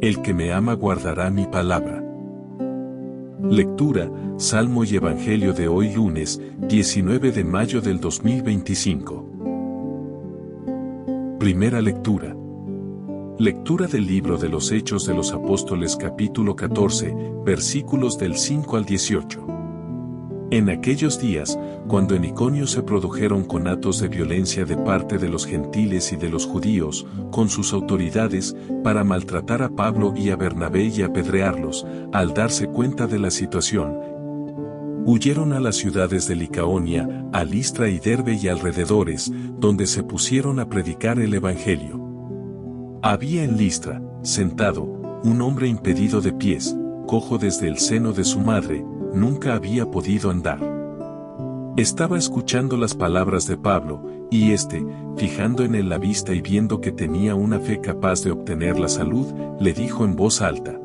El que me ama guardará mi palabra. Lectura, Salmo y Evangelio de hoy lunes, 19 de mayo del 2025. Primera lectura. Lectura del libro de los Hechos de los Apóstoles capítulo 14, versículos del 5 al 18. En aquellos días, cuando en Iconio se produjeron conatos de violencia de parte de los gentiles y de los judíos, con sus autoridades, para maltratar a Pablo y a Bernabé y apedrearlos, al darse cuenta de la situación, huyeron a las ciudades de Licaonia, a Listra y Derbe y alrededores, donde se pusieron a predicar el Evangelio. Había en Listra, sentado, un hombre impedido de pies, cojo desde el seno de su madre, nunca había podido andar. Estaba escuchando las palabras de Pablo, y fijando en él la vista y viendo que tenía una fe capaz de obtener la salud, le dijo en voz alta: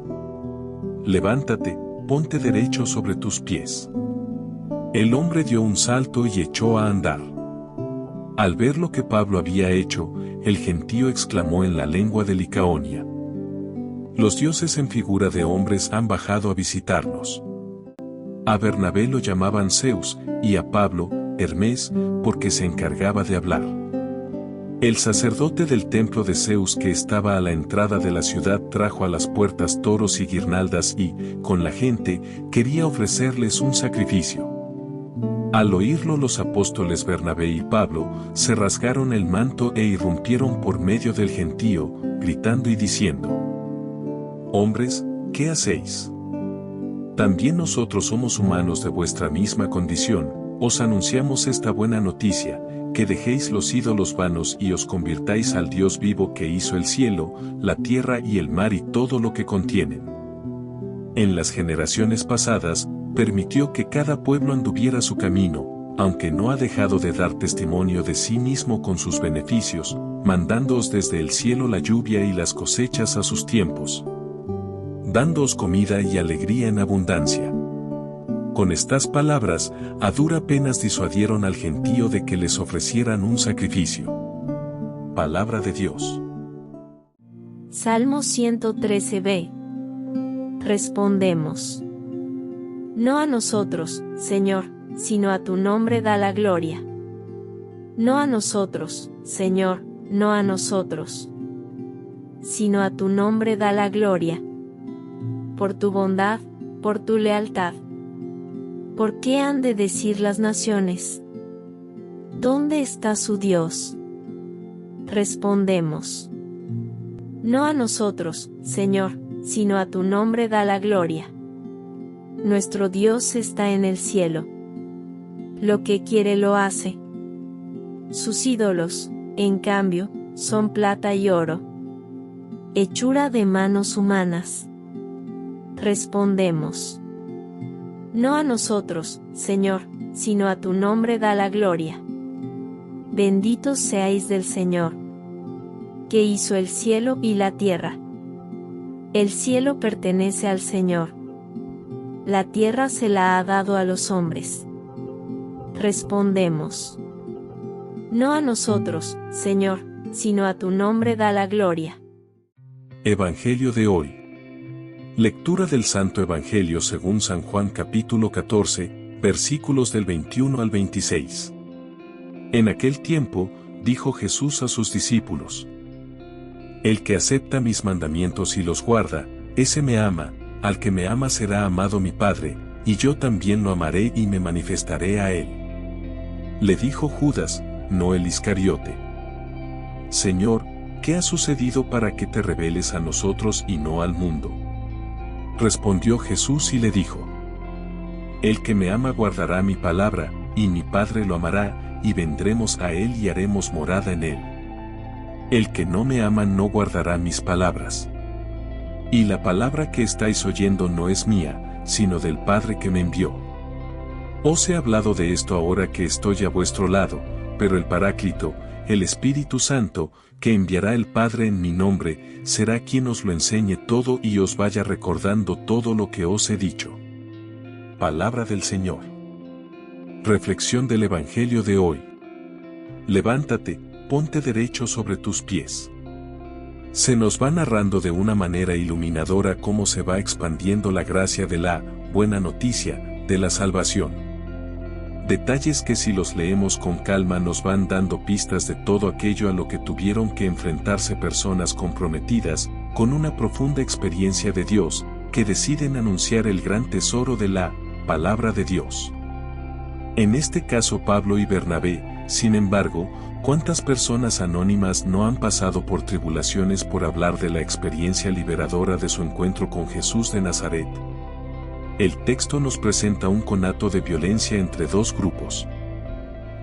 «Levántate, ponte derecho sobre tus pies». El hombre dio un salto y echó a andar. Al ver lo que Pablo había hecho, el gentío exclamó en la lengua de Licaonia: «Los dioses en figura de hombres han bajado a visitarnos». A Bernabé lo llamaban Zeus, y a Pablo, Hermes, porque se encargaba de hablar. El sacerdote del templo de Zeus que estaba a la entrada de la ciudad trajo a las puertas toros y guirnaldas y, con la gente, quería ofrecerles un sacrificio. Al oírlo los apóstoles Bernabé y Pablo, se rasgaron el manto e irrumpieron por medio del gentío, gritando y diciendo: «Hombres, ¿qué hacéis? También nosotros somos humanos de vuestra misma condición, os anunciamos esta buena noticia, que dejéis los ídolos vanos y os convirtáis al Dios vivo que hizo el cielo, la tierra y el mar y todo lo que contienen. En las generaciones pasadas, permitió que cada pueblo anduviera su camino, aunque no ha dejado de dar testimonio de sí mismo con sus beneficios, mandándoos desde el cielo la lluvia y las cosechas a sus tiempos, dándoos comida y alegría en abundancia». Con estas palabras, a dura penas disuadieron al gentío de que les ofrecieran un sacrificio. Palabra de Dios. Salmo 113b. Respondemos: no a nosotros, Señor, sino a tu nombre da la gloria. No a nosotros, Señor, no a nosotros, sino a tu nombre da la gloria. Por tu bondad, por tu lealtad. ¿Por qué han de decir las naciones? ¿Dónde está su Dios? Respondemos: no a nosotros, Señor, sino a tu nombre da la gloria. Nuestro Dios está en el cielo. Lo que quiere lo hace. Sus ídolos, en cambio, son plata y oro, hechura de manos humanas. Respondemos: no a nosotros, Señor, sino a tu nombre da la gloria. Benditos seáis del Señor, que hizo el cielo y la tierra. El cielo pertenece al Señor. La tierra se la ha dado a los hombres. Respondemos: no a nosotros, Señor, sino a tu nombre da la gloria. Evangelio de hoy. Lectura del Santo Evangelio según San Juan capítulo 14, versículos del 21 al 26. En aquel tiempo, dijo Jesús a sus discípulos: el que acepta mis mandamientos y los guarda, ese me ama, al que me ama será amado mi Padre, y yo también lo amaré y me manifestaré a él. Le dijo Judas, no el Iscariote: Señor, ¿qué ha sucedido para que te reveles a nosotros y no al mundo? Respondió Jesús y le dijo: el que me ama guardará mi palabra, y mi Padre lo amará, y vendremos a él y haremos morada en él. El que no me ama no guardará mis palabras. Y la palabra que estáis oyendo no es mía, sino del Padre que me envió. Os he hablado de esto ahora que estoy a vuestro lado, pero el Paráclito, el Espíritu Santo, que enviará el Padre en mi nombre, será quien os lo enseñe todo y os vaya recordando todo lo que os he dicho. Palabra del Señor. Reflexión del Evangelio de hoy. Levántate, ponte derecho sobre tus pies. Se nos va narrando de una manera iluminadora cómo se va expandiendo la gracia de la buena noticia de la salvación. Detalles que si los leemos con calma nos van dando pistas de todo aquello a lo que tuvieron que enfrentarse personas comprometidas, con una profunda experiencia de Dios, que deciden anunciar el gran tesoro de la palabra de Dios. En este caso Pablo y Bernabé, sin embargo, ¿cuántas personas anónimas no han pasado por tribulaciones por hablar de la experiencia liberadora de su encuentro con Jesús de Nazaret? El texto nos presenta un conato de violencia entre dos grupos.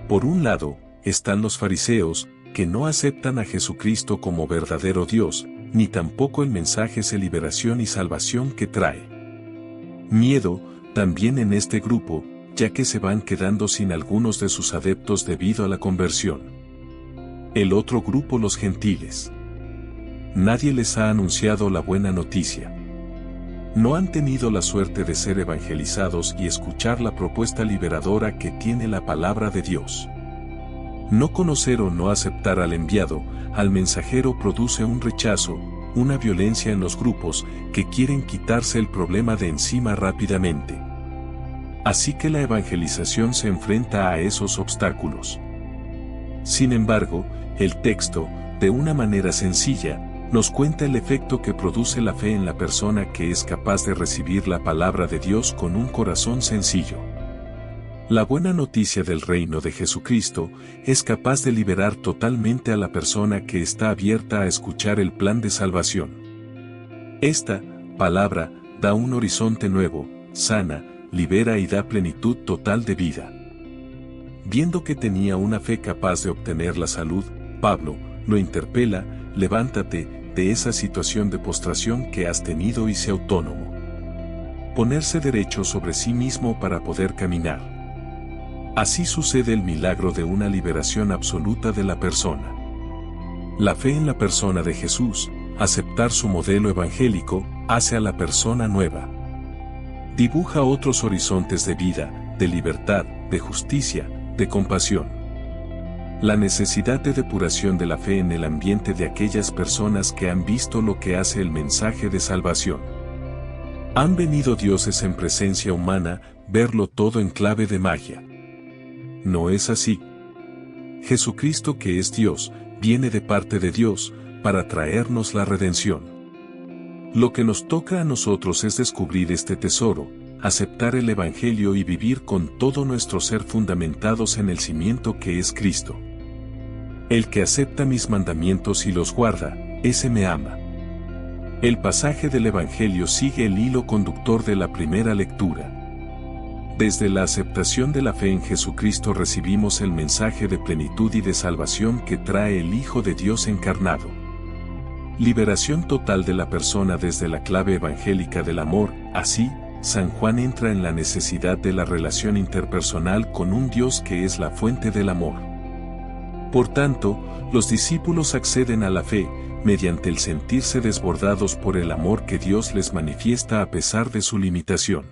Por un lado, están los fariseos, que no aceptan a Jesucristo como verdadero Dios, ni tampoco el mensaje de liberación y salvación que trae. Miedo, también en este grupo, ya que se van quedando sin algunos de sus adeptos debido a la conversión. El otro grupo, los gentiles. Nadie les ha anunciado la buena noticia. No han tenido la suerte de ser evangelizados y escuchar la propuesta liberadora que tiene la palabra de Dios. No conocer o no aceptar al enviado, al mensajero produce un rechazo, una violencia en los grupos que quieren quitarse el problema de encima rápidamente. Así que la evangelización se enfrenta a esos obstáculos. Sin embargo, el texto, de una manera sencilla, nos cuenta el efecto que produce la fe en la persona que es capaz de recibir la palabra de Dios con un corazón sencillo. La buena noticia del reino de Jesucristo es capaz de liberar totalmente a la persona que está abierta a escuchar el plan de salvación. Esta palabra da un horizonte nuevo, sana, libera y da plenitud total de vida. Viendo que tenía una fe capaz de obtener la salud, Pablo lo interpela: levántate de esa situación de postración que has tenido y sé autónomo. Ponerse derecho sobre sí mismo para poder caminar. Así sucede el milagro de una liberación absoluta de la persona. La fe en la persona de Jesús, aceptar su modelo evangélico, hace a la persona nueva. Dibuja otros horizontes de vida, de libertad, de justicia, de compasión. La necesidad de depuración de la fe en el ambiente de aquellas personas que han visto lo que hace el mensaje de salvación. Han venido dioses en presencia humana, verlo todo en clave de magia. No es así. Jesucristo, que es Dios, viene de parte de Dios, para traernos la redención. Lo que nos toca a nosotros es descubrir este tesoro, aceptar el Evangelio y vivir con todo nuestro ser fundamentados en el cimiento que es Cristo. El que acepta mis mandamientos y los guarda, ese me ama. El pasaje del Evangelio sigue el hilo conductor de la primera lectura. Desde la aceptación de la fe en Jesucristo recibimos el mensaje de plenitud y de salvación que trae el Hijo de Dios encarnado. Liberación total de la persona desde la clave evangélica del amor. Así, San Juan entra en la necesidad de la relación interpersonal con un Dios que es la fuente del amor. Por tanto, los discípulos acceden a la fe, mediante el sentirse desbordados por el amor que Dios les manifiesta a pesar de su limitación.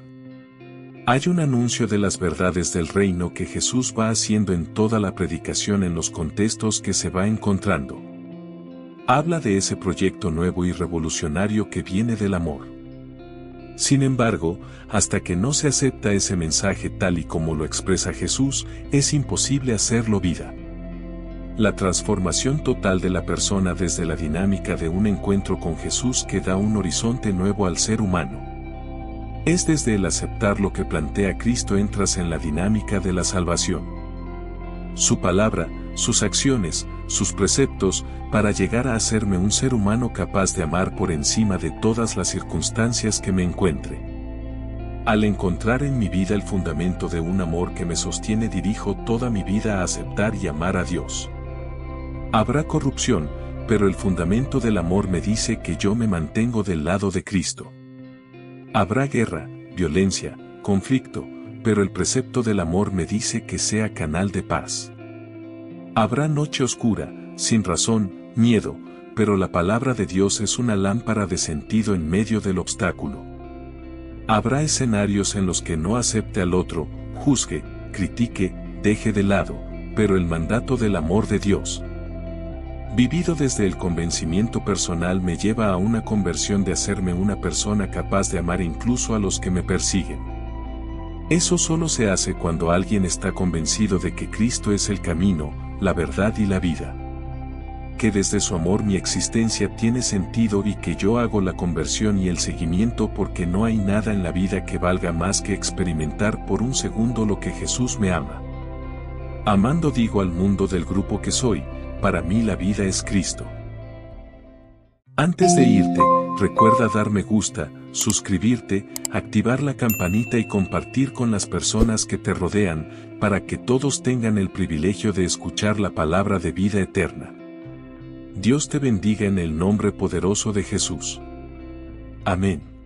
Hay un anuncio de las verdades del reino que Jesús va haciendo en toda la predicación en los contextos que se va encontrando. Habla de ese proyecto nuevo y revolucionario que viene del amor. Sin embargo, hasta que no se acepta ese mensaje tal y como lo expresa Jesús, es imposible hacerlo vida. La transformación total de la persona desde la dinámica de un encuentro con Jesús que da un horizonte nuevo al ser humano. Es desde el aceptar lo que plantea Cristo entras en la dinámica de la salvación. Su palabra, sus acciones, sus preceptos, para llegar a hacerme un ser humano capaz de amar por encima de todas las circunstancias que me encuentre. Al encontrar en mi vida el fundamento de un amor que me sostiene, dirijo toda mi vida a aceptar y amar a Dios. Habrá corrupción, pero el fundamento del amor me dice que yo me mantengo del lado de Cristo. Habrá guerra, violencia, conflicto, pero el precepto del amor me dice que sea canal de paz. Habrá noche oscura, sin razón, miedo, pero la palabra de Dios es una lámpara de sentido en medio del obstáculo. Habrá escenarios en los que no acepte al otro, juzgue, critique, deje de lado, pero el mandato del amor de Dios Vivido desde el convencimiento personal me lleva a una conversión de hacerme una persona capaz de amar incluso a los que me persiguen. Eso solo se hace cuando alguien está convencido de que Cristo es el camino, la verdad y la vida. Que desde su amor mi existencia tiene sentido y que yo hago la conversión y el seguimiento porque no hay nada en la vida que valga más que experimentar por un segundo lo que Jesús me ama. Amando digo al mundo del grupo que soy, para mí la vida es Cristo. Antes de irte, recuerda dar me gusta, suscribirte, activar la campanita y compartir con las personas que te rodean, para que todos tengan el privilegio de escuchar la palabra de vida eterna. Dios te bendiga en el nombre poderoso de Jesús. Amén.